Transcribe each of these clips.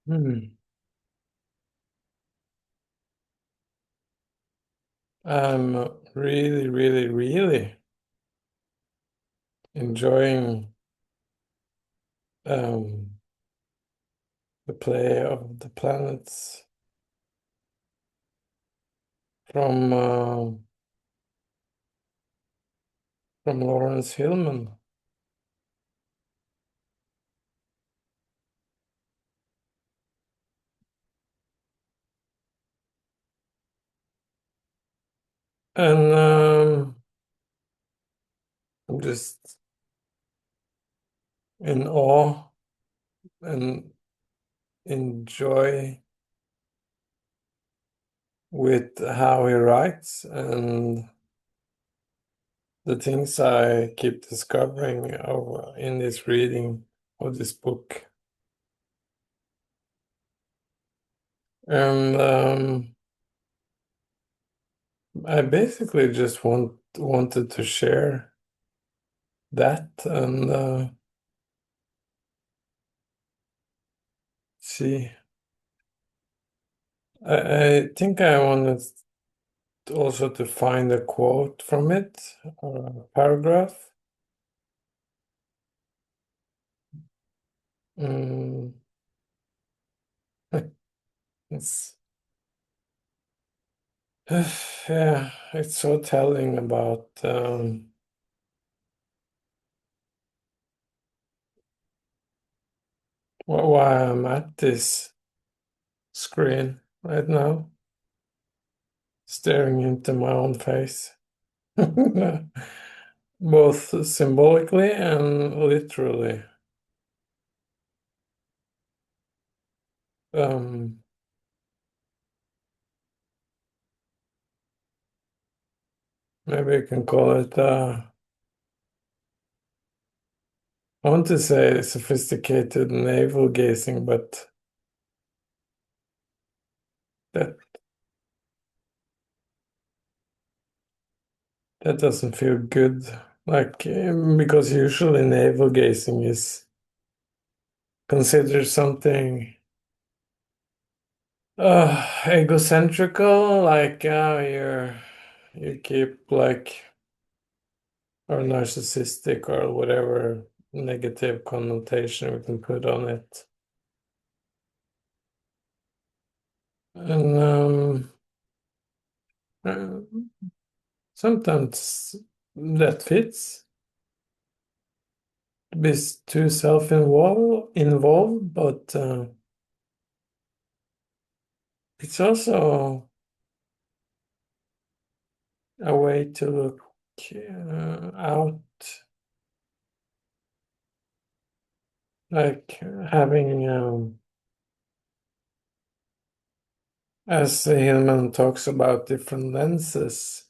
Hmm. I'm really, really, really enjoying um, the play of the planets from from Laurence Hillman. And I'm just in awe and enjoy with how he writes and the things I keep discovering in this reading of this book. And I basically just wanted to share that and see. I think I wanted also to find a quote from it or a paragraph. Mm, it's yeah, it's so telling about why I'm at this screen right now, staring into my own face, both symbolically and literally. Um, Maybe you can call it, I want to say sophisticated navel gazing, but that that doesn't feel good. Like, because usually navel gazing is considered something egocentrical, like you keep like or narcissistic or whatever negative connotation we can put on it. And uh, sometimes that fits. Be too self-involved, but it's also a way to look out, like having, as Hillman talks about, different lenses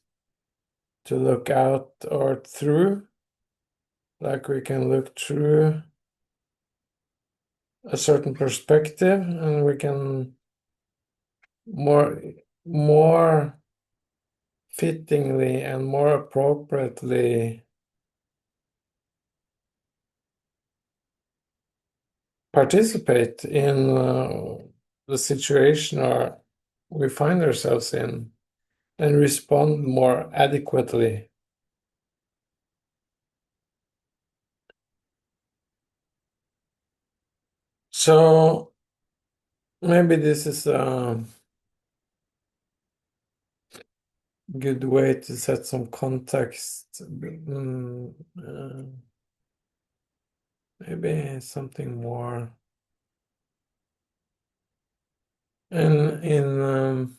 to look out or through. Like we can look through a certain perspective, and we can more more fittingly and more appropriately participate in the situation or we find ourselves in and respond more adequately. So maybe this is a good way to set some context. Maybe something more. And in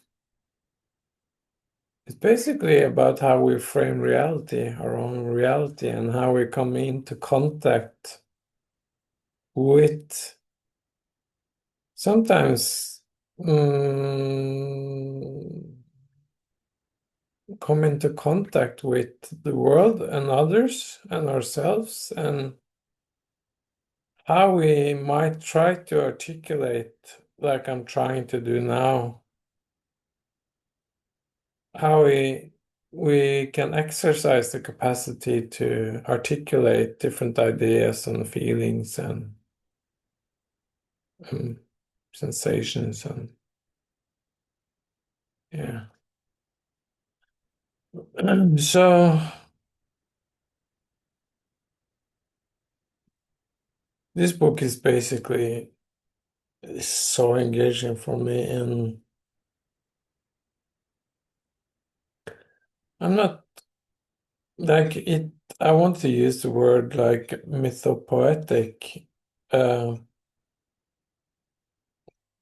it's basically about how we frame reality, our own reality, and how we come into contact with sometimes come into contact with the world and others and ourselves, and how we might try to articulate, like I'm trying to do now, how we can exercise the capacity to articulate different ideas and feelings and um, sensations and yeah. So this book is basically so engaging for me, and I'm not like it. I want to use the word like mythopoetic. Uh,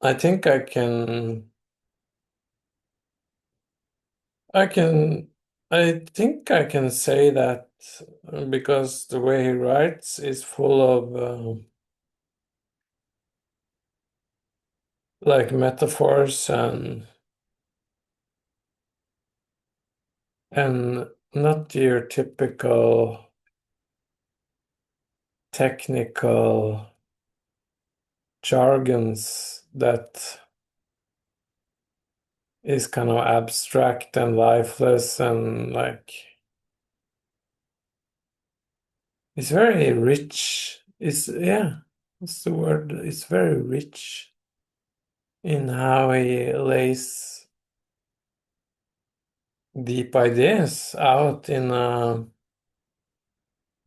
I think I can, I think I can say that because the way he writes is full of like metaphors and not your typical technical jargons that is kind of abstract and lifeless and like it's very rich. It's yeah, what's the word? It's very rich in how he lays deep ideas out in a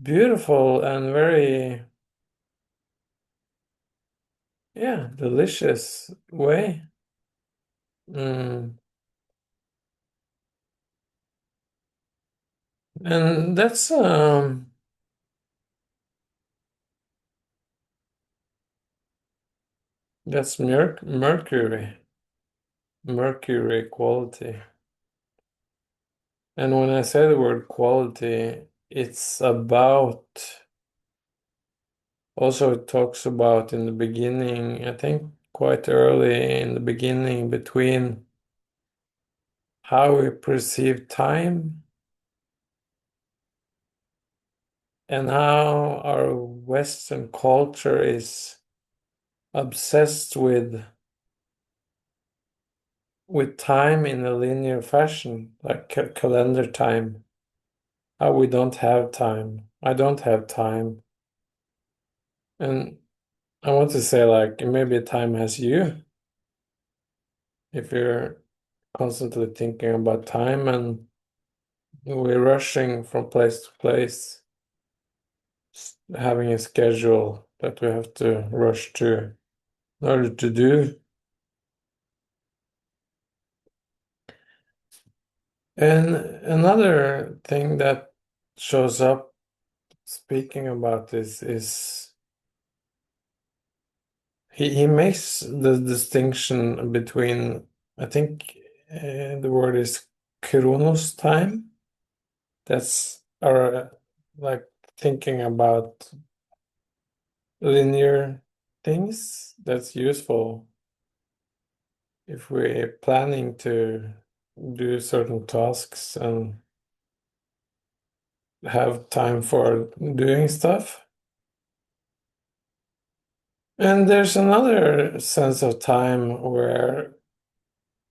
beautiful and very, yeah, delicious way. Mm. And that's Mercury quality. And when I say the word quality, it's about also it talks about in the beginning, I think quite early in the beginning, between how we perceive time and how our Western culture is obsessed with time in a linear fashion, like calendar time. How we don't have time. I don't have time. And I want to say like maybe time has you if you're constantly thinking about time and we're rushing from place to place, having a schedule that we have to rush to in order to do. And another thing that shows up speaking about this is he makes the distinction between, I think the word is Kronos time. That's our like thinking about linear things. That's useful if we're planning to do certain tasks and have time for doing stuff. And there's another sense of time where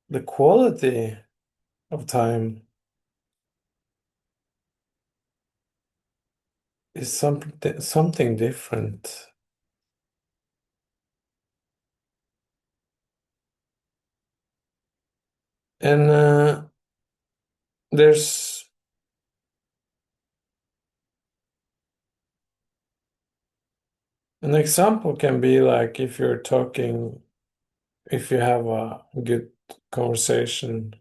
the quality of time is something different. And there's an example can be like if you have a good conversation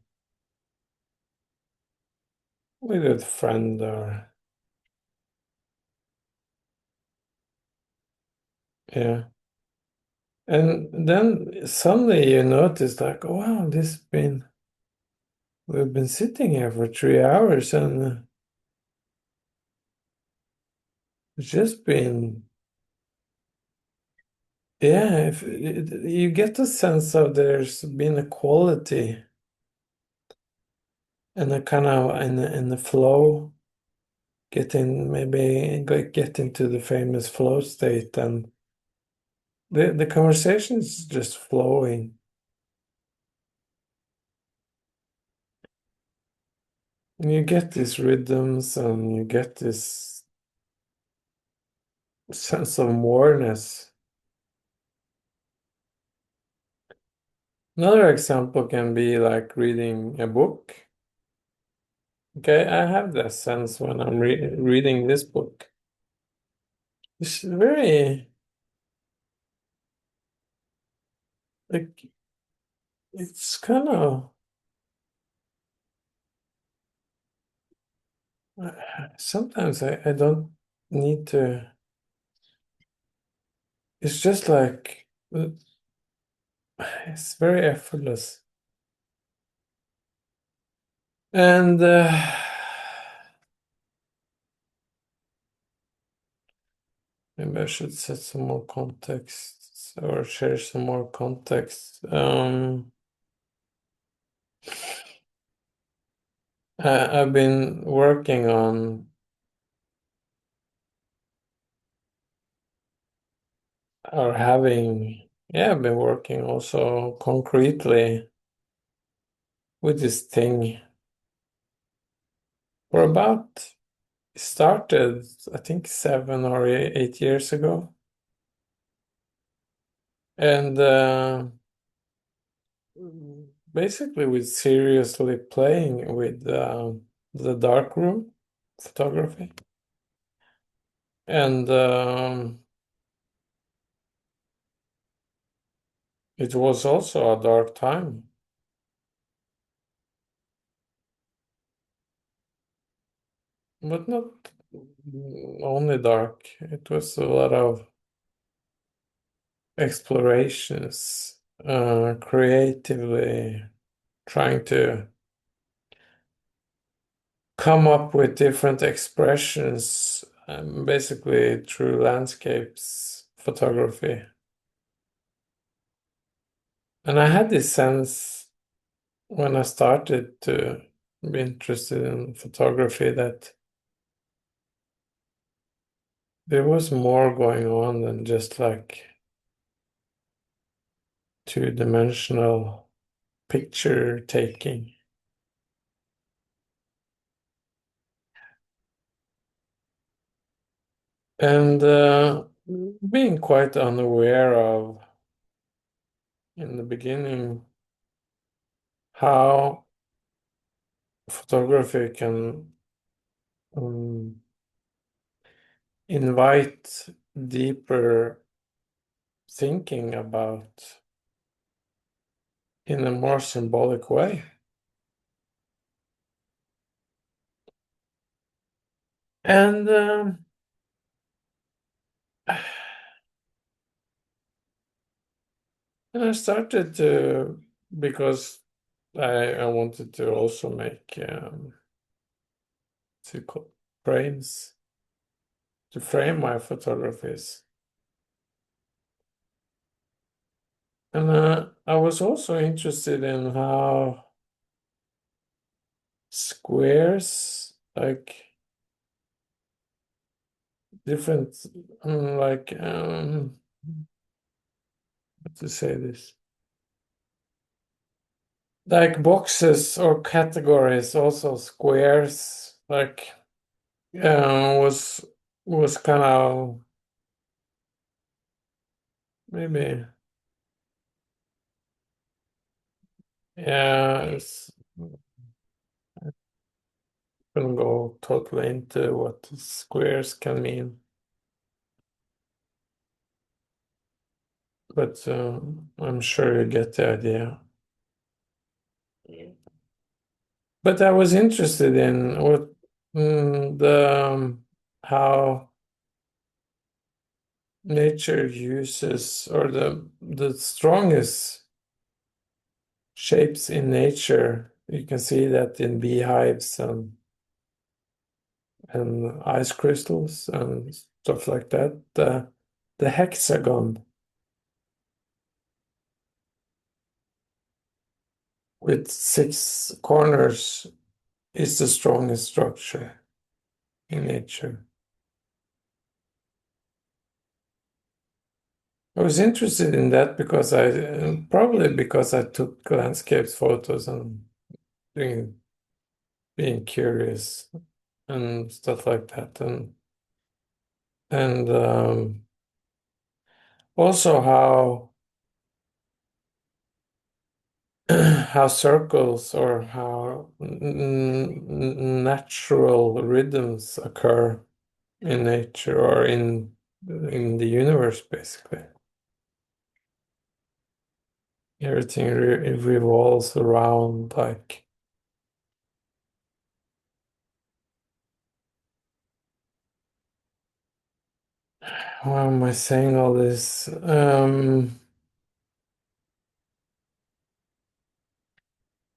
with a friend or yeah. And then suddenly you notice like, oh, wow, we've been sitting here for 3 hours and it's just been, yeah, if you get the sense of there's been a quality and a kind of in the flow, get into the famous flow state and the conversation is just flowing. And you get these rhythms and you get this sense of moreness. Another example can be like reading a book. Okay, I have that sense when I'm reading this book. It's very like it's kind of sometimes I don't need to. It's just like it's very effortless. And maybe I should set some more context or share some more context. I've been working on or having, yeah, I've been working also concretely with this thing for about, started, I think 7 or 8 years ago. And basically with seriously playing with the darkroom photography. And it was also a dark time, but not only dark. It was a lot of explorations, creatively trying to come up with different expressions, basically through landscapes photography. And I had this sense when I started to be interested in photography that there was more going on than just like two-dimensional picture taking. And being quite unaware of, in the beginning, how photography can um, invite deeper thinking about in a more symbolic way. And and I started to, because I wanted to also make what's it called? Frames to frame my photographies. And I was also interested in how squares, like different, like, how to say this? Like boxes or categories, also squares, like, was kind of maybe, yeah, it's gonna go totally into what squares can mean, but I'm sure you get the idea. But I was interested in what the how nature uses, or the strongest shapes in nature. You can see that in beehives and ice crystals and stuff like that. The hexagon with 6 corners is the strongest structure in nature. I was interested in that because probably because I took landscapes photos and being being curious and stuff like that, and also how how circles or how natural rhythms occur in nature or in the universe, basically. Everything revolves around like why am I saying all this?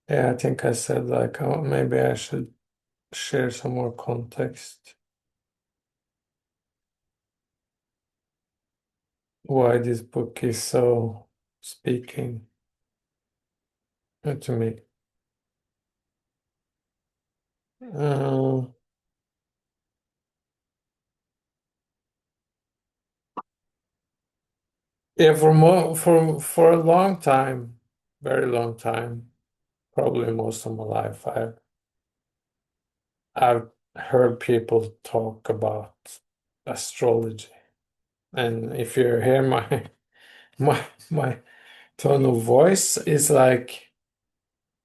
Yeah, I think I said like oh, maybe I should share some more context why this book is so speaking to me. Uh, yeah, for a long time, very long time, probably most of my life, I've heard people talk about astrology. And if you hear my tone of voice is like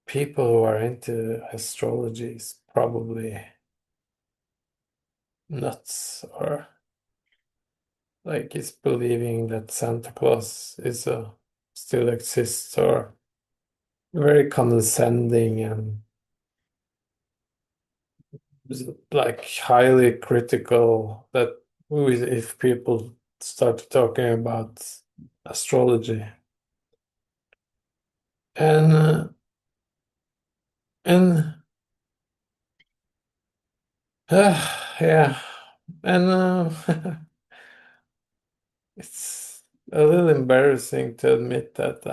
people who are into astrology is probably nuts or like it's believing that Santa Claus is a still exists or very condescending and like highly critical that if people start talking about astrology and and yeah and it's a little embarrassing to admit that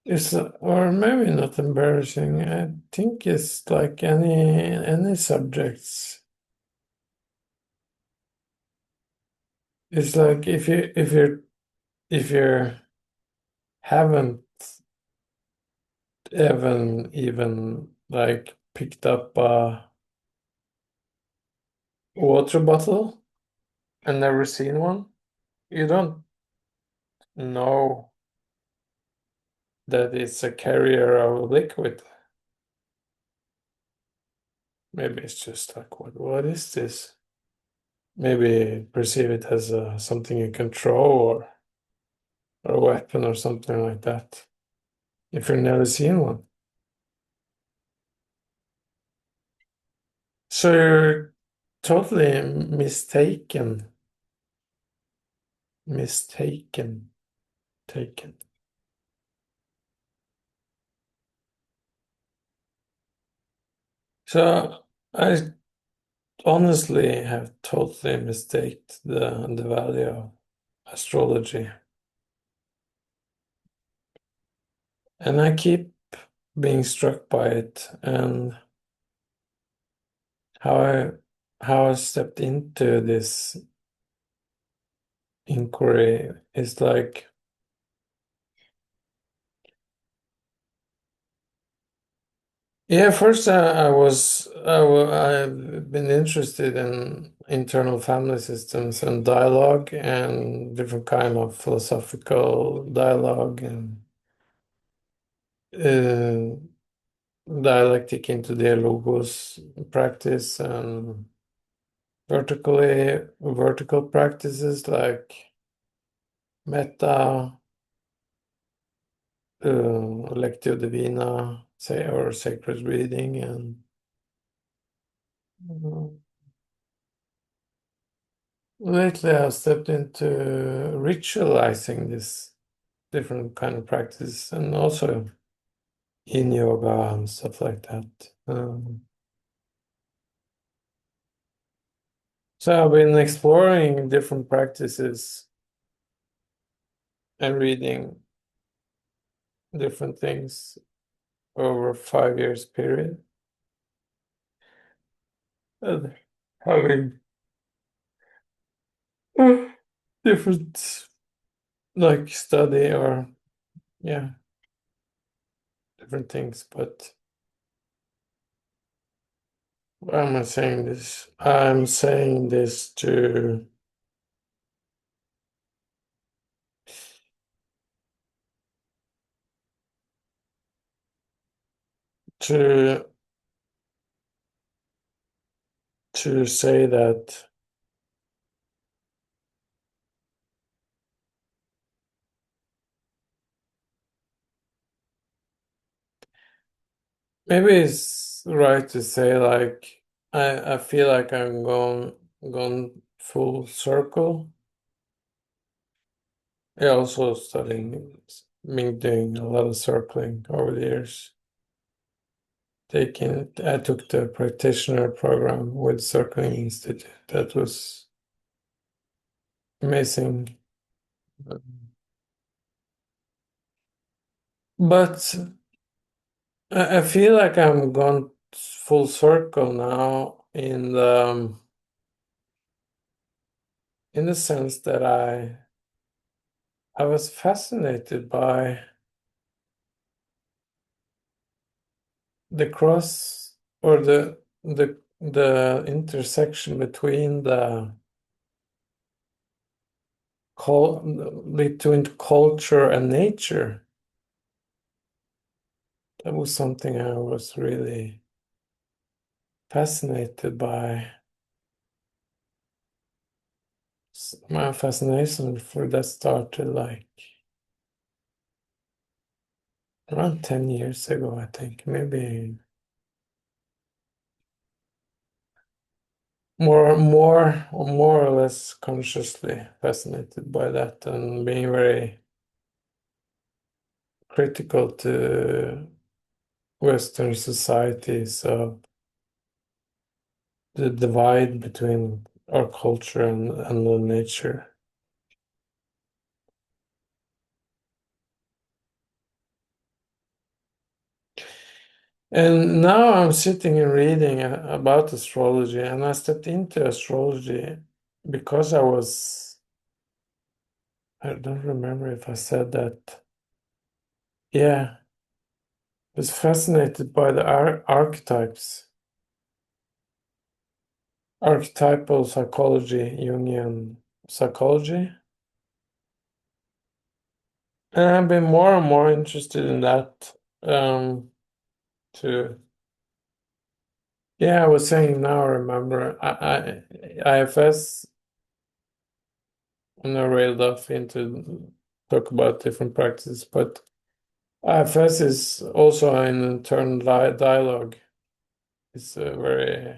it's or maybe not embarrassing. I think it's like any subjects. It's like if you haven't even like picked up a water bottle and never seen one, you don't know that it's a carrier of liquid. Maybe it's just like what is this? Maybe perceive it as something you can throw or a weapon or something like that. If you've never seen one. So you're totally mistaken, taken. So I honestly have totally mistaken the value of astrology. And I keep being struck by it and how I stepped into this inquiry is like yeah, first I've been interested in internal family systems and dialogue and different kind of philosophical dialogue and uh, dialectic into dialogos practice and vertical practices like metta, lectio divina, say or sacred reading and uh, lately, I've stepped into ritualizing this different kind of practice and also in yoga and stuff like that. So I've been exploring different practices and reading different things over a 5 years period. And having different like study or yeah, different things. But Why am I saying this? I'm saying this to to say that maybe it's right to say like I feel like I'm gone full circle. I also studying, been doing a lot of circling over the years. I took the practitioner program with Circling Institute. That was amazing. But I feel like I'm gone full circle now in the sense that I was fascinated by the cross or the intersection between between culture and nature. That was something I was really fascinated by. My fascination for that started like around 10 years ago, I think, maybe more or less consciously fascinated by that and being very critical to Western societies of the divide between our culture and the nature. And now I'm sitting and reading about astrology, and I stepped into astrology because I don't remember if I said that. Yeah, I was fascinated by the archetypes, archetypal psychology, Jungian psychology. And I've been more and more interested in that too. Yeah, I was saying now, I remember IFS, and I railed off into talk about different practices, but IFS is also an internal dialogue. It's very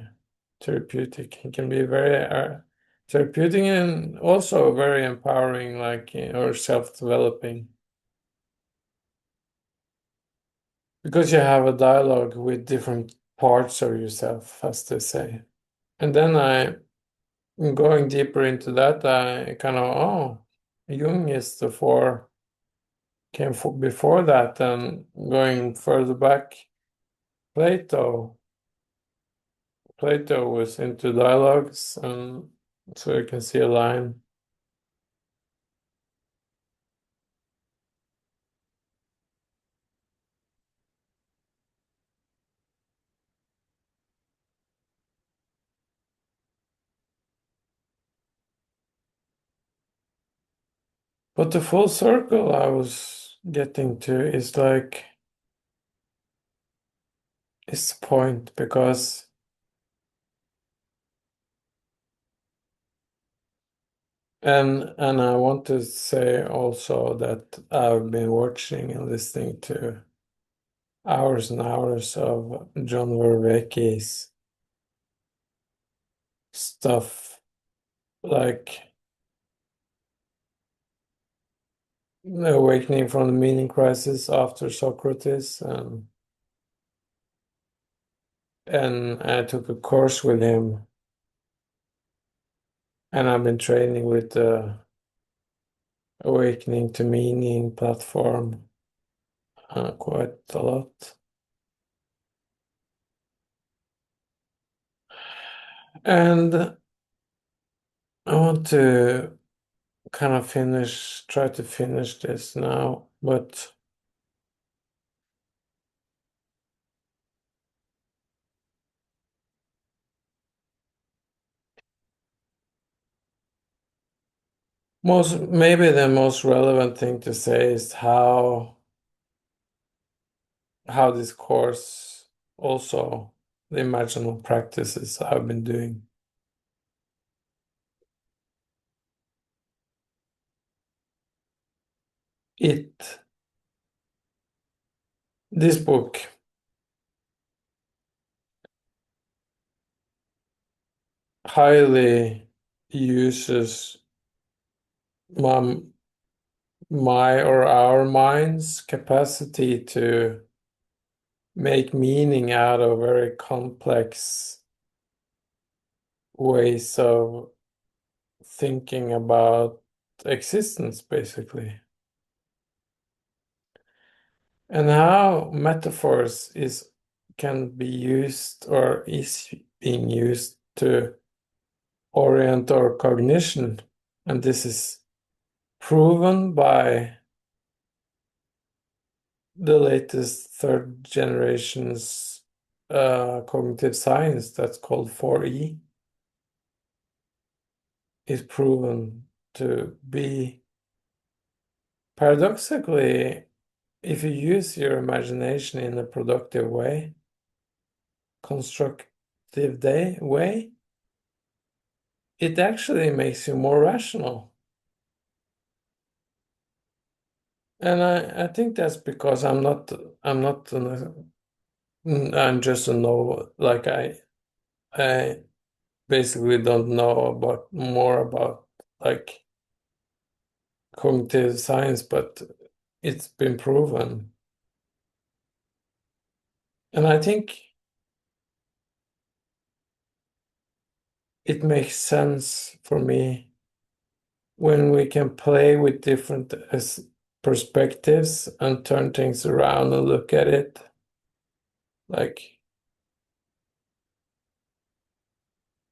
therapeutic. It can be very therapeutic and also very empowering, like or self-developing, because you have a dialogue with different parts of yourself, as they say. And then going deeper into that, I kind of Jung is the four before that, and going further back, Plato. Plato was into dialogues, and so you can see a line. But the full circle I was getting to is like is the point because and I want to say also that I've been watching and listening to hours and hours of John Vervaeke's stuff, like the awakening from the meaning crisis after Socrates, and I took a course with him, and I've been training with the awakening to meaning platform quite a lot. And I want to kind of try to finish this now, but Maybe the most relevant thing to say is how this course, also the imaginal practices I've been doing. This book highly uses my my or our mind's capacity to make meaning out of very complex ways of thinking about existence, basically. And how metaphors is can be used or is being used to orient our cognition. And this is proven by the latest third generation's cognitive science that's called 4E is proven to be paradoxically, if you use your imagination in a productive way, constructive way, it actually makes you more rational. And I think that's because I'm just a no, like I basically don't know about more about like cognitive science, but it's been proven. And I think it makes sense for me when we can play with different perspectives and turn things around and look at it like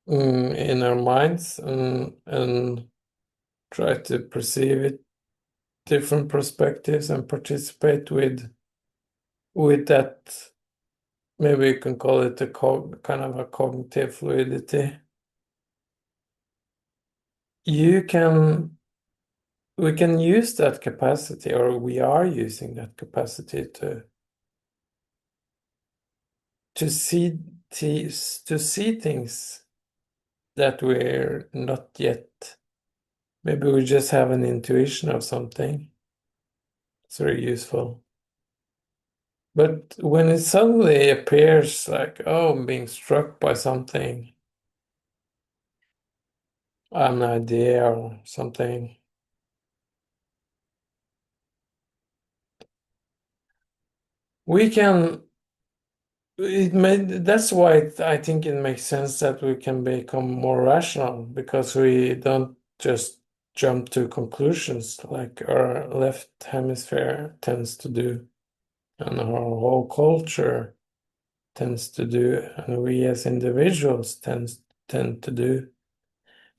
in our minds and try to perceive it different perspectives and participate with that. Maybe you can call it a kind of a cognitive fluidity. You can we can use that capacity, or we are using that capacity to see to see things that we're not yet. Maybe we just have an intuition of something. It's very useful. But when it suddenly appears like, oh, I'm being struck by something, an idea or something, we can that's why I think it makes sense that we can become more rational because we don't just jump to conclusions like our left hemisphere tends to do and our whole culture tends to do and we as individuals tend to do,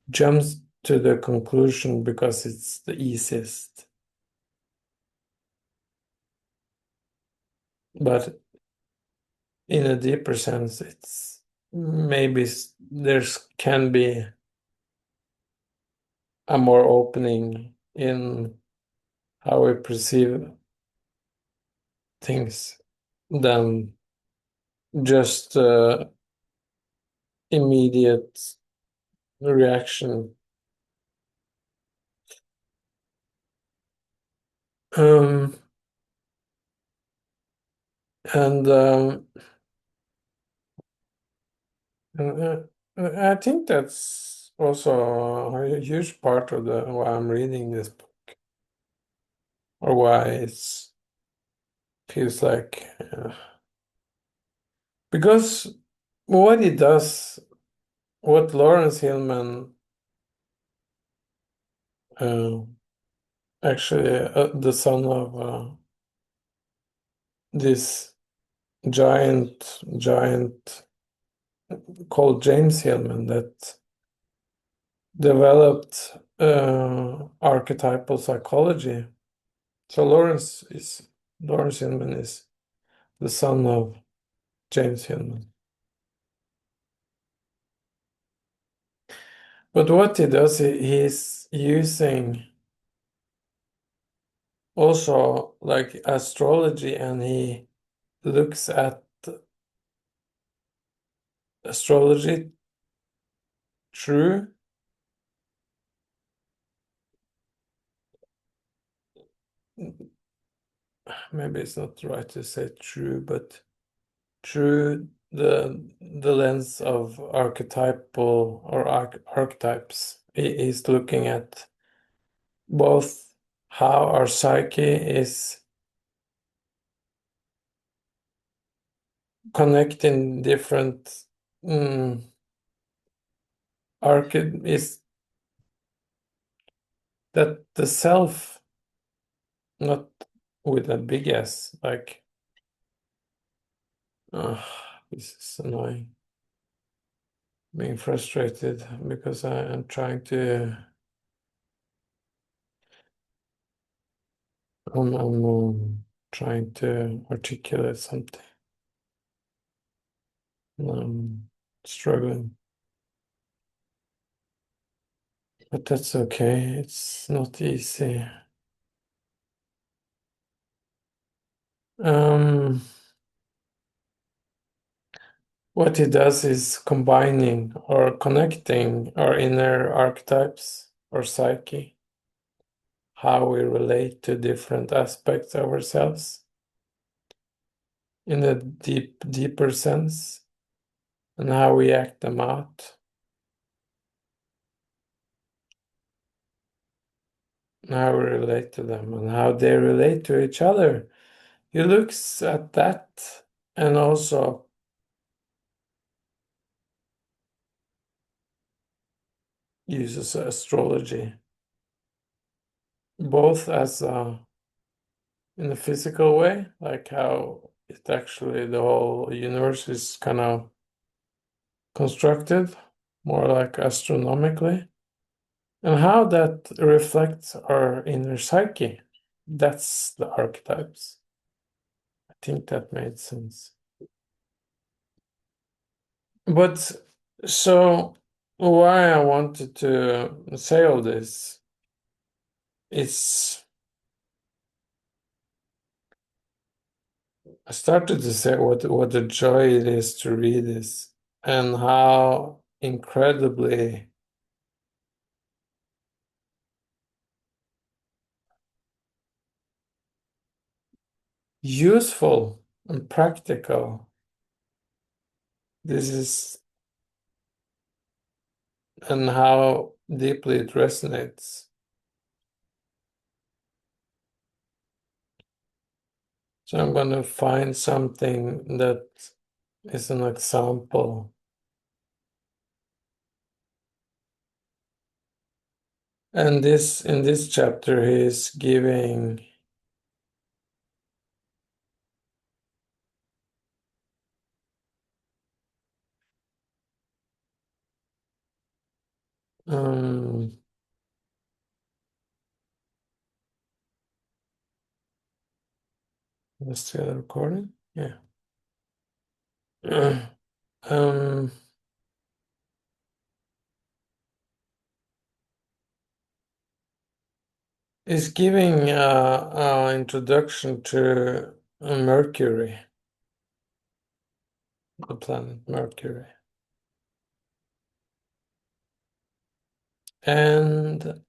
jumps to the conclusion because it's the easiest. But in a deeper sense, it's maybe there's can be a more opening in how we perceive things than just immediate reaction. Um, and uh, I think that's also a huge part of the why I'm reading this book, or why it's feels like because what he does, what Laurence Hillman uh, actually the son of this giant called James Hillman that developed archetypal psychology. So Laurence Hillman is the son of James Hillman. But what he does, he's using also like astrology, and he looks at astrology through, maybe it's not right to say true, but through the lens of archetypal or archetypes. He's looking at both how our psyche is connecting different is that the self, not with a big S, like uh, this is annoying. Being frustrated because I am trying to trying to articulate something. I'm struggling, but that's okay. It's not easy. Um, what he does is combining or connecting our inner archetypes or psyche, how we relate to different aspects of ourselves in a deeper sense, and how we act them out, and how we relate to them, and how they relate to each other. He looks at that and also uses astrology, both as in a physical way, like how it actually the whole universe is kind of constructed, more like astronomically, and how that reflects our inner psyche. That's the archetypes. I think that made sense. But so why I wanted to say all this is I started to say what a joy it is to read this and how incredibly useful and practical this is, and how deeply it resonates. So I'm going to find something that is an example. And this in this chapter he is giving um let's see the recording. Yeah. um is giving introduction to Mercury, the planet Mercury. And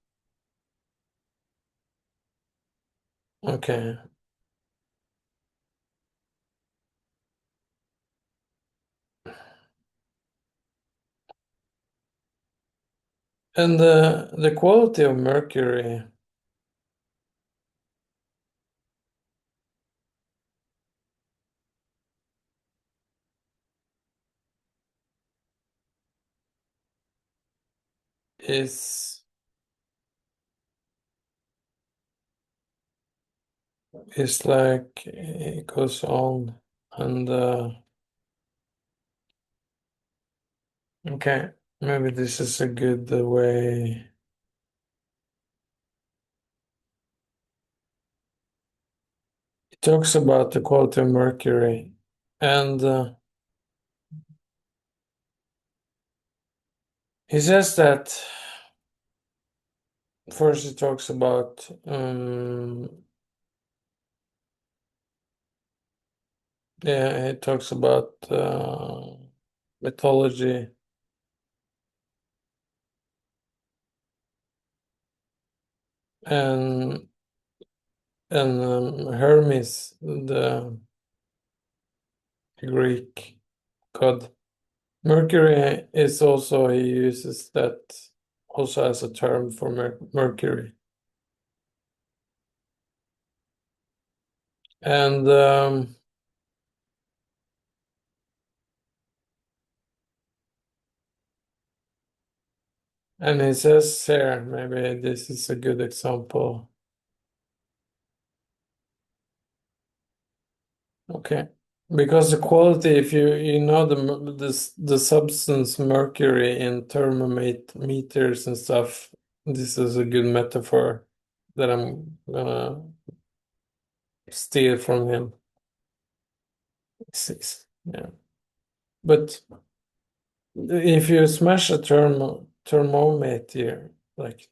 okay. And the quality of Mercury is like it goes on and okay, maybe this is a good way. It talks about the quality of Mercury and He says that first he talks about yeah, he talks about mythology and Hermes, the Greek god. Mercury is also, he uses that also as a term for Mercury. And he says here, maybe this is a good example. Okay. Because the quality, if you know the substance mercury in thermometers and stuff, this is a good metaphor that I'm gonna steal from him. Yeah. But if you smash a thermometer, like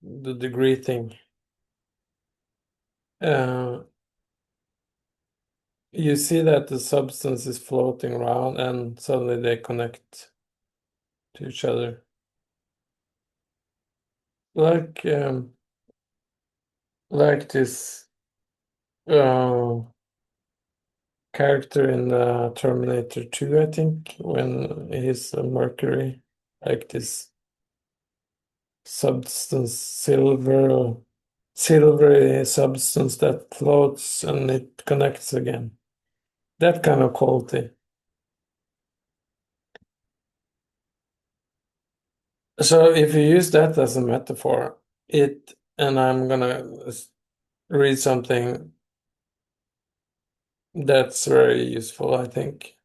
the degree thing, uh, you see that the substance is floating around and suddenly they connect to each other. Like this uh, character in Terminator 2, I think, when he's a Mercury, like this substance, silvery substance that floats and it connects again. That kind of quality. So if you use that as a metaphor, and I'm gonna read something that's very useful, I think.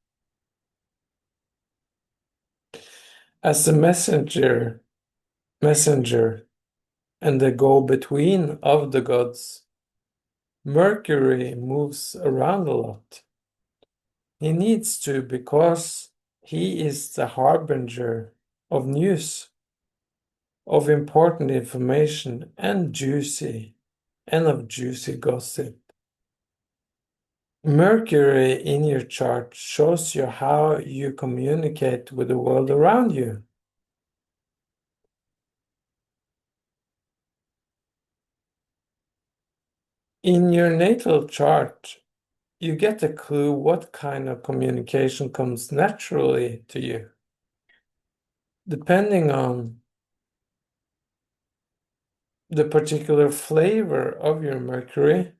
As the messenger and the go-between of the gods, Mercury moves around a lot. He needs to because he is the harbinger of news, of important information and of juicy gossip. Mercury in your chart shows you how you communicate with the world around you. In your natal chart, you get a clue what kind of communication comes naturally to you. Depending on the particular flavor of your Mercury,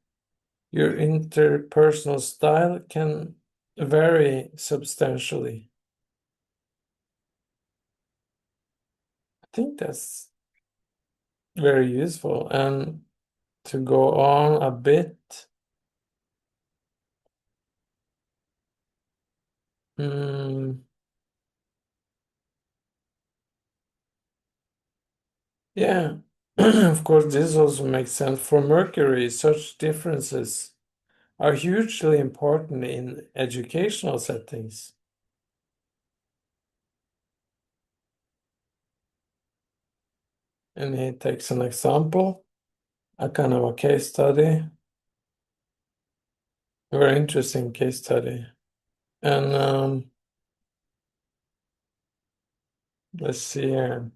your interpersonal style can vary substantially. I think that's very useful. And to go on a bit, mm, yeah, of course, this also makes sense. For Mercury, such differences are hugely important in educational settings. And he takes an example, a kind of a case study, a very interesting case study. And let's see here.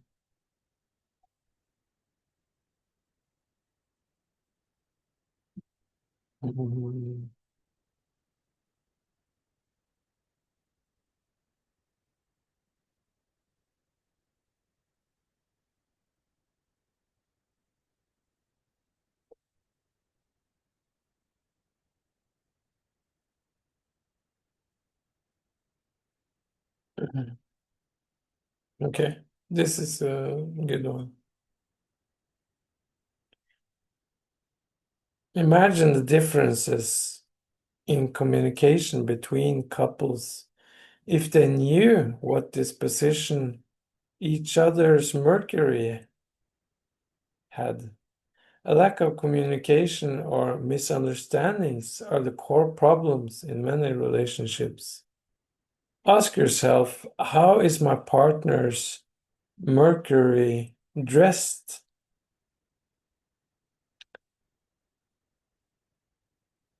Mhm. Okay, this is a good one. Imagine the differences in communication between couples if they knew what disposition each other's Mercury had. A lack of communication or misunderstandings are the core problems in many relationships. Ask yourself, how is my partner's Mercury dressed?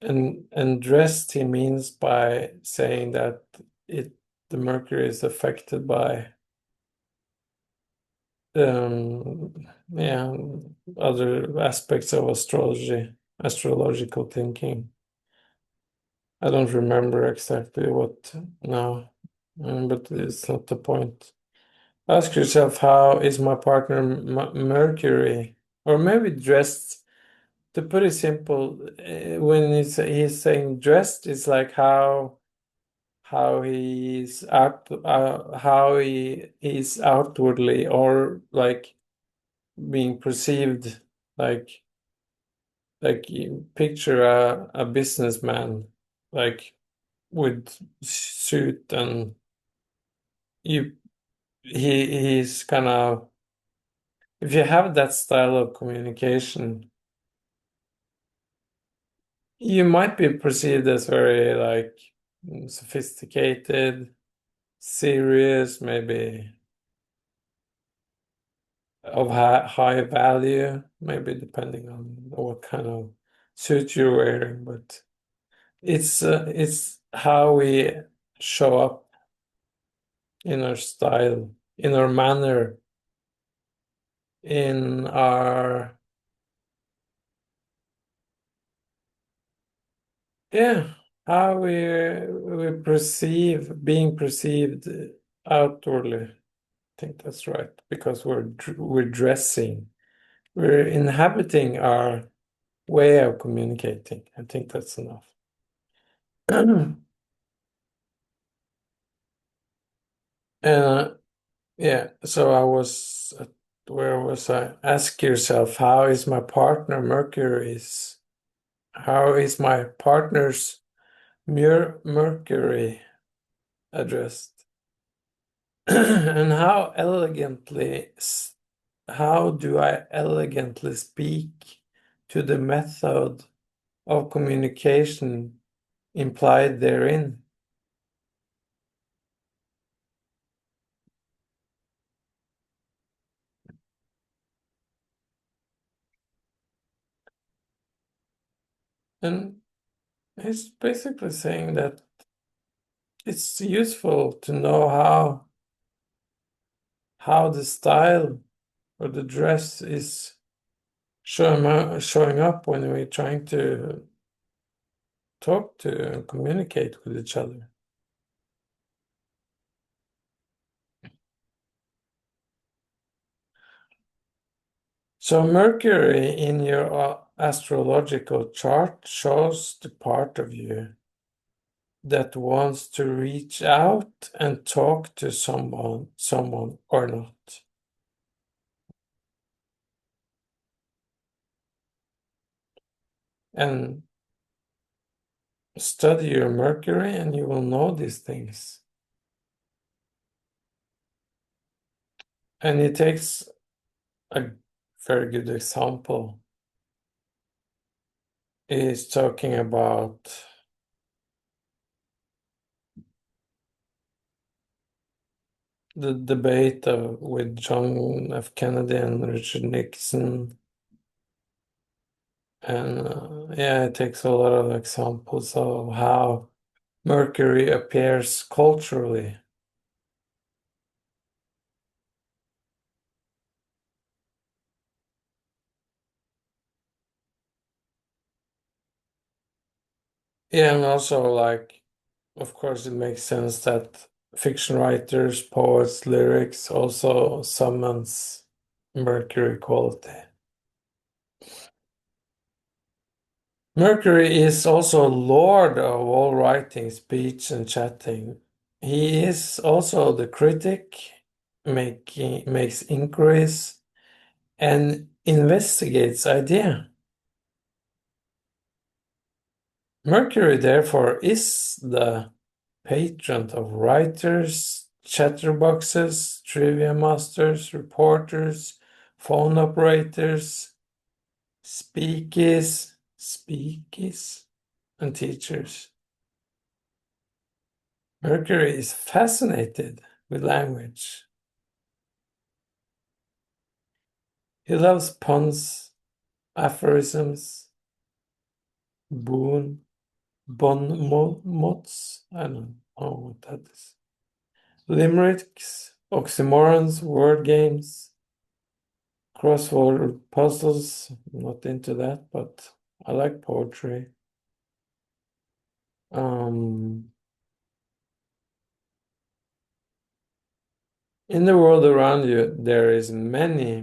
And dressed he means by saying that the Mercury is affected by yeah, other aspects of astrological thinking. I don't remember exactly what now, but it's not the point. Ask yourself, how is my partner Mercury? Or maybe dressed. To put it simple, when he's saying dressed, it's like how he's out how he is outwardly, or like being perceived, like you picture a businessman like with suit, and you he's kind of, if you have that style of communication, you might be perceived as very like sophisticated, serious, maybe of high value, maybe depending on what kind of suit you're wearing. But it's how we show up in our style, in our manner, in our, yeah, how we perceive, being perceived outwardly. I think that's right, because we're dressing, we're inhabiting our way of communicating. I think that's enough. And yeah, so where was I? Ask yourself, how is my partner Mercury's? How is my partner's Mercury addressed? And how do I elegantly speak to the method of communication implied therein? And he's basically saying that it's useful to know how the style or the dress is showing up when we're trying to talk to and communicate with each other. So Mercury in your astrological chart shows the part of you that wants to reach out and talk to someone or not. And study your Mercury and you will know these things. And it takes a very good example. Is talking about the debate with John F. Kennedy and Richard Nixon. And yeah, it takes a lot of examples of how Mercury appears culturally. Yeah, and also, like, of course, it makes sense that fiction writers, poets, lyrics also summons Mercury quality. Mercury is also lord of all writing, speech, and chatting. He is also the critic, makes inquiries and investigates idea. Mercury, therefore, is the patron of writers, chatterboxes, trivia masters, reporters, phone operators, speakies, and teachers. Mercury is fascinated with language. He loves puns, aphorisms, boon, mots. I don't know what that is. Limericks, oxymorons, word games, crossword puzzles. I'm not into that, but I like poetry. In the world around you, there is many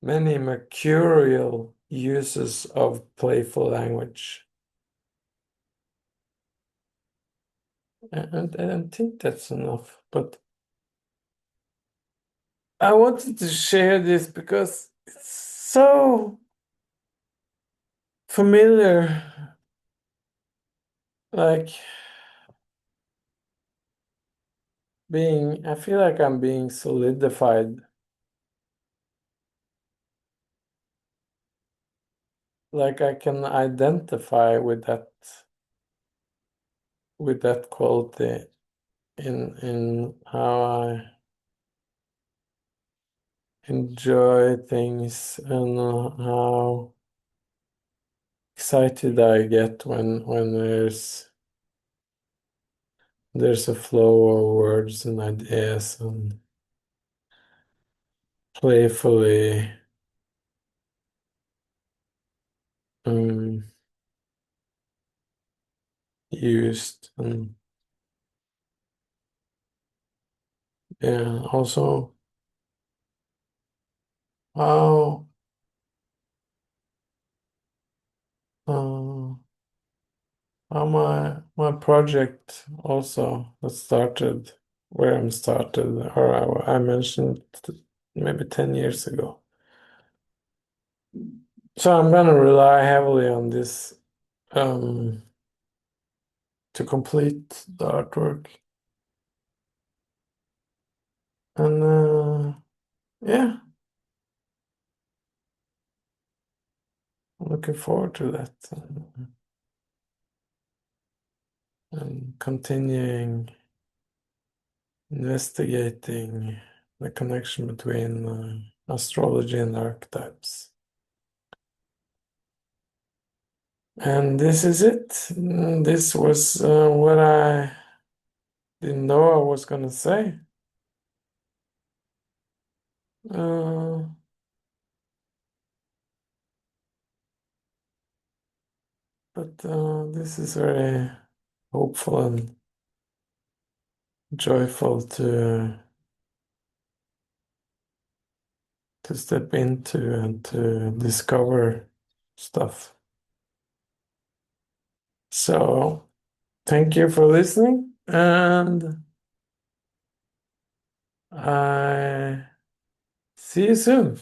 many mercurial uses of playful language. And I don't think that's enough, but I wanted to share this because it's so familiar. Like I feel like I'm being solidified. Like I can identify with that quality in how I enjoy things and how excited I get when there's a flow of words and ideas and playfully um, used. And yeah, also how uh, how my project also that started where I'm started, or I mentioned maybe 10 years ago. So I'm gonna rely heavily on this um, to complete the artwork. And yeah, I'm looking forward to that and continuing investigating the connection between astrology and archetypes. And this is it. This was what I didn't know I was going to say. Uh, but this is very hopeful and joyful to step into and to discover stuff. So thank you for listening, and I see you soon.